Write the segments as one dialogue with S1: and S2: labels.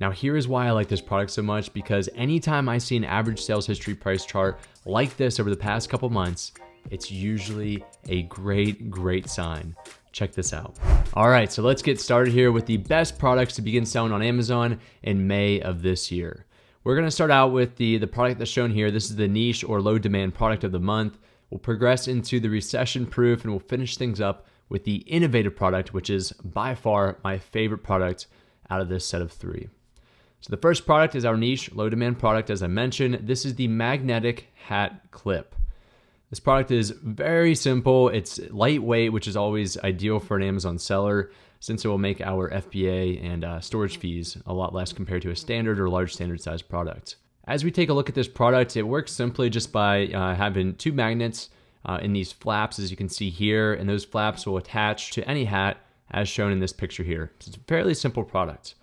S1: Now here is why I like this product so much, because anytime I see an average sales history price chart like this over the past couple months, it's usually a great sign. Check this out. All right, so let's get started here with the best products to begin selling on Amazon in May of this year. We're gonna start out with the product that's shown here. This is the niche or low demand product of the month. We'll progress into the recession proof, and we'll finish things up with the innovative product, which is by far my favorite product out of this set of three. So the first product is our niche low demand product. As I mentioned, this is the magnetic hat clip. This product is very simple. It's lightweight, which is always ideal for an Amazon seller, since it will make our FBA and storage fees a lot less compared to a standard or large standard size product. As we take a look at this product, it works simply just by having two magnets in these flaps, as you can see here, and those flaps will attach to any hat as shown in this picture here. So it's a fairly simple product.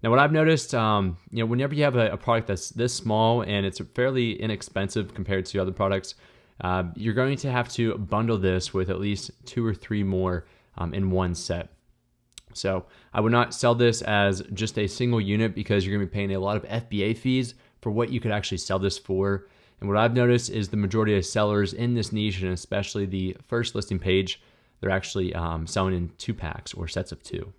S1: Now, what I've noticed, whenever you have a product that's this small and it's fairly inexpensive compared to other products, you're going to have to bundle this with at least 2 or 3 more in one set. So I would not sell this as just a single unit, because you're going to be paying a lot of FBA fees for what you could actually sell this for. And what I've noticed is the majority of sellers in this niche, and especially the first listing page, they're actually selling in 2 packs or sets of 2.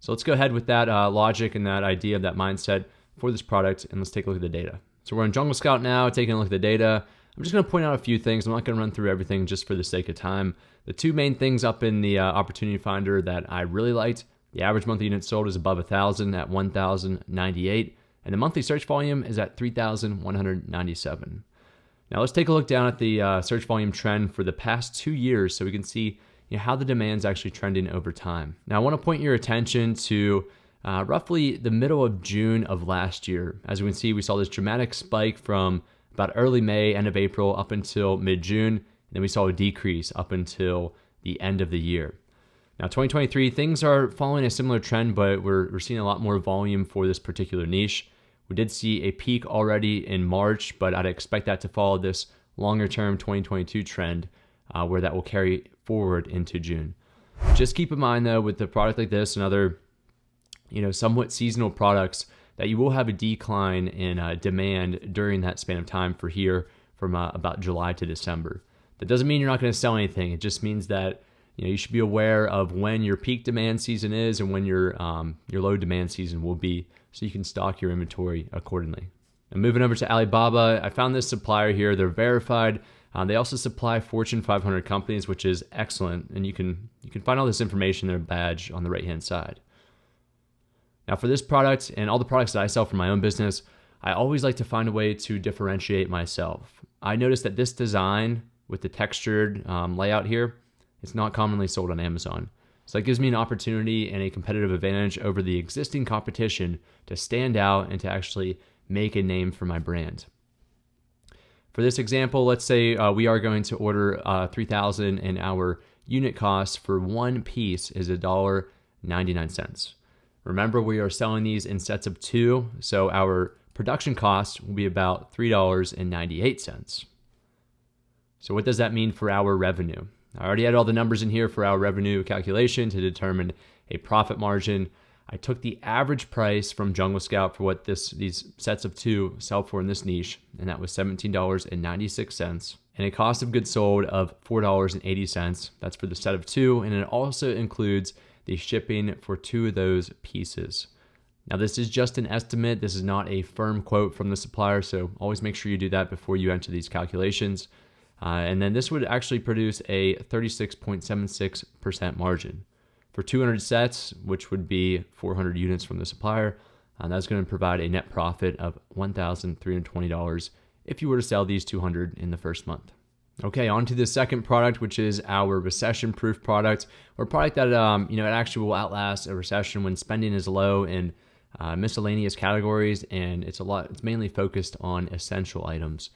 S1: So let's go ahead with that logic and that idea, that mindset for this product, and let's take a look at the data. So we're in Jungle Scout now, taking a look at the data. I'm just going to point out a few things. I'm not going to run through everything just for the sake of time. The 2 main things up in the opportunity finder that I really liked: the average monthly units sold is above 1,000 at 1,098, and the monthly search volume is at 3,197. Now let's take a look down at the search volume trend for the past 2 years, so we can see how the demand's actually trending over time. Now I want to point your attention to roughly the middle of June of last year. As we can see, we saw this dramatic spike from about early May, end of April, up until mid-June, and then we saw a decrease up until the end of the year. Now 2023, things are following a similar trend, but we're seeing a lot more volume for this particular niche. We did see a peak already in March, but I'd expect that to follow this longer-term 2022 trend, where that will carry forward into June. Just keep in mind though, with a product like this and other, somewhat seasonal products, that you will have a decline in demand during that span of time from about July to December. That doesn't mean you're not going to sell anything. It just means that you should be aware of when your peak demand season is and when your low demand season will be, so you can stock your inventory accordingly. And moving over to Alibaba, I found this supplier here. They're verified. They also supply Fortune 500 companies, which is excellent, and you can find all this information in their badge on the right-hand side. Now for this product and all the products that I sell for my own business, I always like to find a way to differentiate myself. I noticed that this design with the textured layout here, it's not commonly sold on Amazon. So that gives me an opportunity and a competitive advantage over the existing competition to stand out and to actually make a name for my brand. For this example, let's say we are going to order 3,000 and our unit cost for one piece is $1.99. Remember, we are selling these in sets of 2, so our production cost will be about $3.98. So what does that mean for our revenue? I already had all the numbers in here for our revenue calculation to determine a profit margin. I took the average price from Jungle Scout for what these sets of 2 sell for in this niche, and that was $17.96, and a cost of goods sold of $4.80. That's for the set of 2, and it also includes the shipping for 2 of those pieces. Now this is just an estimate. This is not a firm quote from the supplier, so always make sure you do that before you enter these calculations. And then this would actually produce a 36.76% margin. For 200 sets, which would be 400 units from the supplier, that's going to provide a net profit of $1,320 if you were to sell these 200 in the first month. Okay, on to the second product, which is our recession-proof product, or a product that it actually will outlast a recession when spending is low in miscellaneous categories, and it's mainly focused on essential items.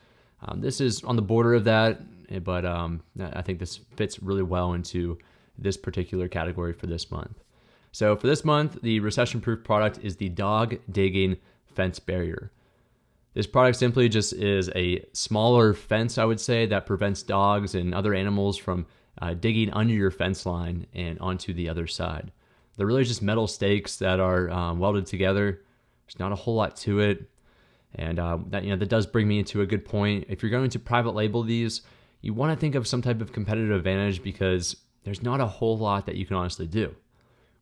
S1: This is on the border of that, but I think this fits really well into this particular category for this month. So for this month, the recession-proof product is the dog digging fence barrier. This product simply just is a smaller fence, I would say, that prevents dogs and other animals from digging under your fence line and onto the other side. They're really just metal stakes that are welded together, There's not a whole lot to it. And that does bring me into a good point. If you're going to private label these, you want to think of some type of competitive advantage because there's not a whole lot that you can honestly do.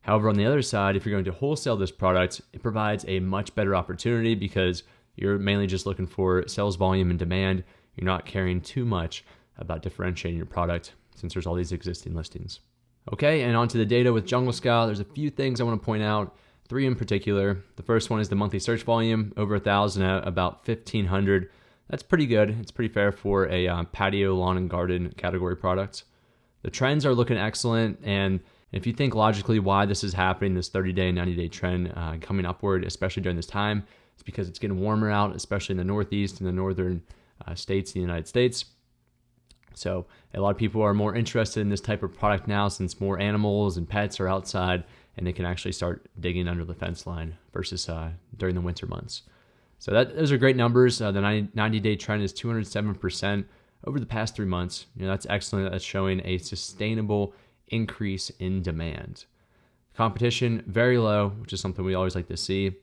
S1: However, on the other side, if you're going to wholesale this product, it provides a much better opportunity because you're mainly just looking for sales volume and demand. You're not caring too much about differentiating your product since there's all these existing listings. Okay, and on to the data with Jungle Scout. There's a few things I want to point out, 3 in particular. The first one is the monthly search volume, over 1,000 at about 1,500. That's pretty good. It's pretty fair for a patio, lawn, and garden category product. The trends are looking excellent, and if you think logically why this is happening, this 30-day and 90-day trend coming upward, especially during this time, it's because it's getting warmer out, especially in the Northeast and the northern states of the United States. So a lot of people are more interested in this type of product now since more animals and pets are outside and they can actually start digging under the fence line versus during the winter months. So those are great numbers. The 90-day trend is 207% over the past 3 months. That's excellent. That's showing a sustainable increase in demand. Competition, very low, which is something we always like to see. And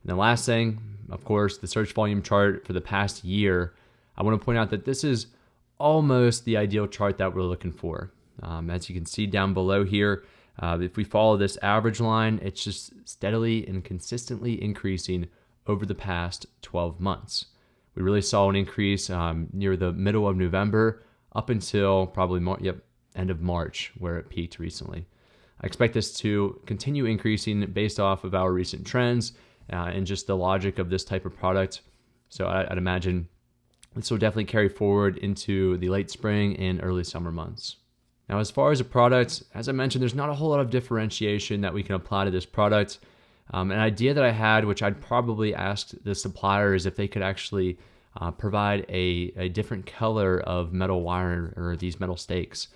S1: the last thing, of course, the search volume chart for the past year. I want to point out that this is almost the ideal chart that we're looking for. As you can see down below here, if we follow this average line, it's just steadily and consistently increasing over the past 12 months. We really saw an increase near the middle of November up until probably end of March, where it peaked recently. I expect this to continue increasing based off of our recent trends and just the logic of this type of product. So I'd imagine this will definitely carry forward into the late spring and early summer months. Now, as far as a product, as I mentioned, there's not a whole lot of differentiation that we can apply to this product. An idea that I had, which I'd probably ask the supplier, is if they could actually provide a different color of metal wire or these metal stakes.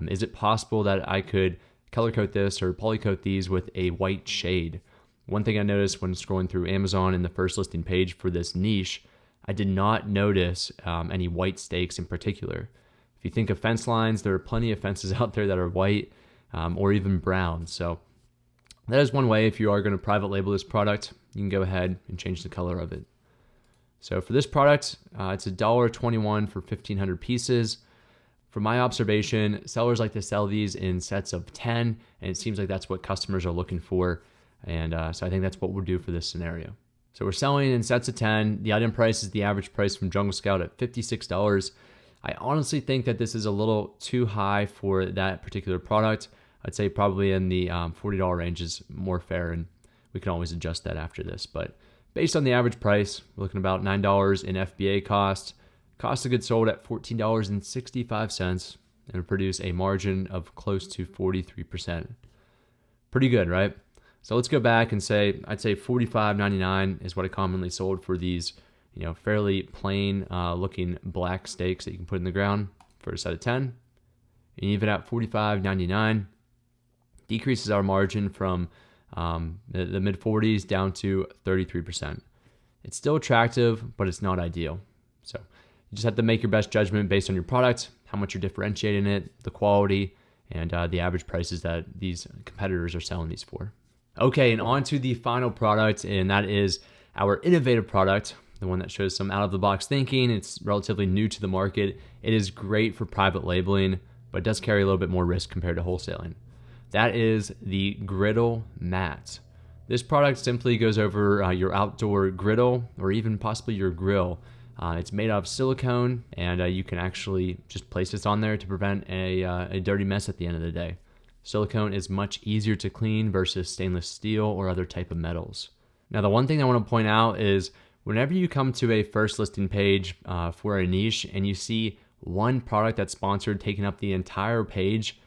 S1: Is it possible that I could color coat this or polycoat these with a white shade? One thing I noticed when scrolling through Amazon in the first listing page for this niche, I did not notice any white stakes in particular. If you think of fence lines, there are plenty of fences out there that are white or even brown. So that is one way if you are going to private label this product, you can go ahead and change the color of it. So for this product, it's $1.21 for 1,500 pieces. From my observation, sellers like to sell these in sets of 10, and it seems like that's what customers are looking for. And so I think that's what we'll do for this scenario. So we're selling in sets of 10. The item price is the average price from Jungle Scout at $56. I honestly think that this is a little too high for that particular product. I'd say probably in the $40 range is more fair, and we can always adjust that after this. But based on the average price, we're looking about $9 in FBA cost. Cost of goods sold at $14.65 and produce a margin of close to 43%. Pretty good, right? So let's go back and say, I'd say $45.99 is what I commonly sold for these, fairly plain looking black stakes that you can put in the ground for a set of 10. And even at $45.99, decreases our margin from the mid 40s down to 33%. It's still attractive, but it's not ideal. So you just have to make your best judgment based on your product, how much you're differentiating it, the quality, and the average prices that these competitors are selling these for. Okay, and on to the final product, and that is our innovative product, the one that shows some out-of-the-box thinking. It's relatively new to the market. It is great for private labeling, but does carry a little bit more risk compared to wholesaling. That is the griddle mat. This product simply goes over your outdoor griddle or even possibly your grill. It's made out of silicone, and you can actually just place this on there to prevent a dirty mess at the end of the day. Silicone is much easier to clean versus stainless steel or other type of metals. Now, the one thing I want to point out is whenever you come to a first listing page for a niche and you see one product that's sponsored taking up the entire page,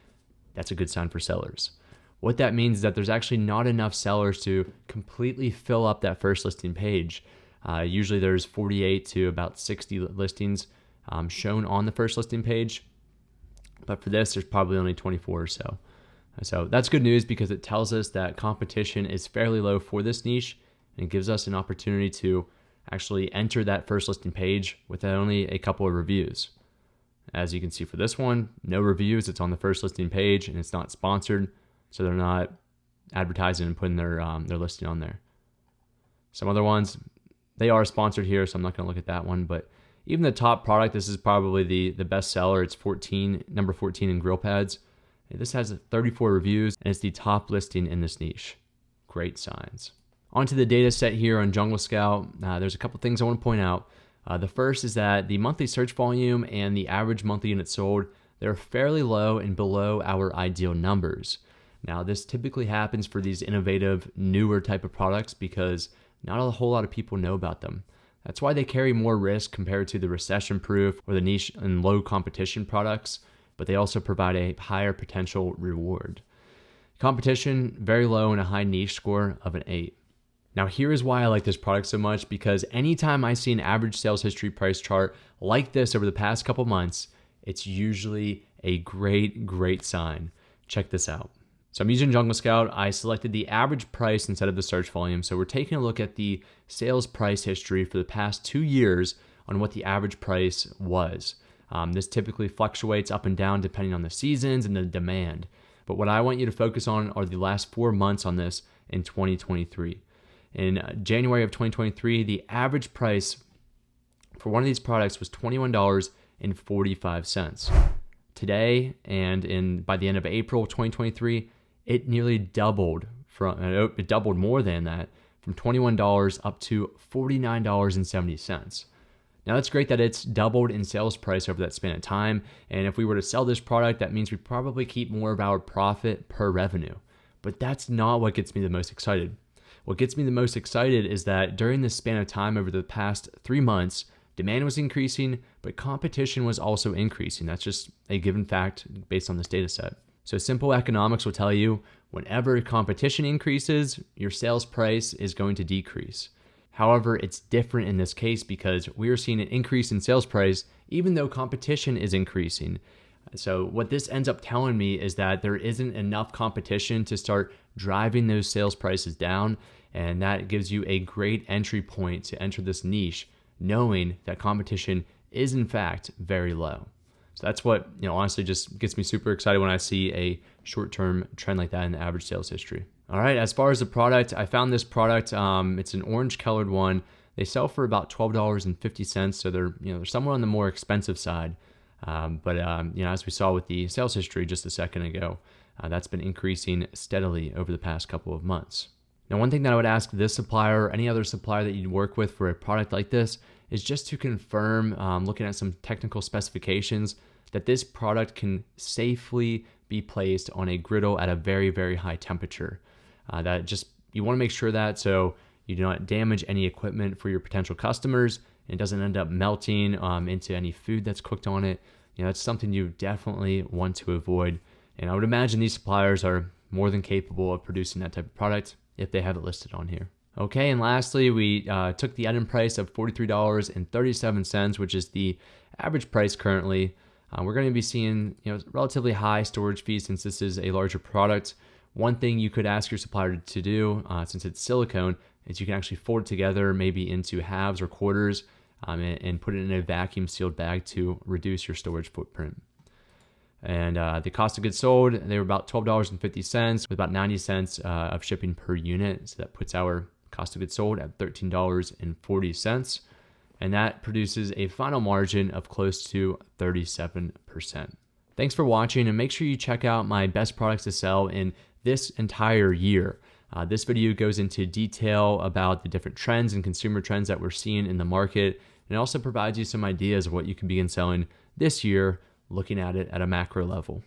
S1: that's a good sign for sellers. What that means is that there's actually not enough sellers to completely fill up that first listing page. Usually there's 48 to about 60 listings shown on the first listing page, but for this, there's probably only 24 or so. So that's good news because it tells us that competition is fairly low for this niche, and it gives us an opportunity to actually enter that first listing page with only a couple of reviews. As you can see for this one, no reviews. It's on the first listing page and it's not sponsored, so they're not advertising and putting their listing on there. Some other ones, they are sponsored here, so I'm not going to look at that one. But even the top product, this is probably the best seller. It's number 14 in grill pads. This has 34 reviews, and it's the top listing in this niche. Great signs. Onto the data set here on Jungle Scout. There's a couple things I want to point out. The first is that the monthly search volume and the average monthly units sold, they're fairly low and below our ideal numbers. Now, this typically happens for these innovative, newer type of products because not a whole lot of people know about them. That's why they carry more risk compared to the recession-proof or the niche and low competition products, but they also provide a higher potential reward. Competition, very low and a high niche score of an 8. Now, here is why I like this product so much, because anytime I see an average sales history price chart like this over the past couple months, it's usually a great sign. Check this out. So I'm using Jungle Scout. I selected the average price instead of the search volume. So we're taking a look at the sales price history for the past 2 years on what the average price was. This typically fluctuates up and down depending on the seasons and the demand. But what I want you to focus on are the last 4 months on this in 2023. In January of 2023, the average price for one of these products was $21.45. Today, and by the end of April 2023, it nearly doubled it doubled more than that, from $21 up to $49.70. Now, that's great that it's doubled in sales price over that span of time. And if we were to sell this product, that means we probably keep more of our profit per revenue. But that's not what gets me the most excited. What gets me the most excited is that during this span of time over the past 3 months, demand was increasing, but competition was also increasing. That's just a given fact based on this data set. So simple economics will tell you whenever competition increases, your sales price is going to decrease. However, it's different in this case because we are seeing an increase in sales price even though competition is increasing. So what this ends up telling me is that there isn't enough competition to start driving those sales prices down, and that gives you a great entry point to enter this niche, knowing that competition is in fact very low. So that's what, honestly just gets me super excited when I see a short-term trend like that in the average sales history. All right, as far as the product, I found this product. It's an orange colored one. They sell for about $12.50, so they're somewhere on the more expensive side. But as we saw with the sales history just a second ago, that's been increasing steadily over the past couple of months. Now, one thing that I would ask this supplier or any other supplier that you'd work with for a product like this is just to confirm, looking at some technical specifications, that this product can safely be placed on a griddle at a very high temperature. You want to make sure that so you do not damage any equipment for your potential customers and it doesn't end up melting into any food that's cooked on it. That's something you definitely want to avoid. And I would imagine these suppliers are more than capable of producing that type of product if they have it listed on here. Okay, and lastly, we took the item price of $43.37, which is the average price currently. We're going to be seeing relatively high storage fees since this is a larger product. One thing you could ask your supplier to do, since it's silicone, is you can actually fold it together maybe into halves or quarters and put it in a vacuum sealed bag to reduce your storage footprint. And the cost of goods sold, they were about $12.50 with about 90 cents of shipping per unit. So that puts our cost of goods sold at $13.40. And that produces a final margin of close to 37%. Thanks for watching, and make sure you check out my best products to sell in this entire year. This video goes into detail about the different trends and consumer trends that we're seeing in the market, and it also provides you some ideas of what you can begin selling this year, looking at it at a macro level.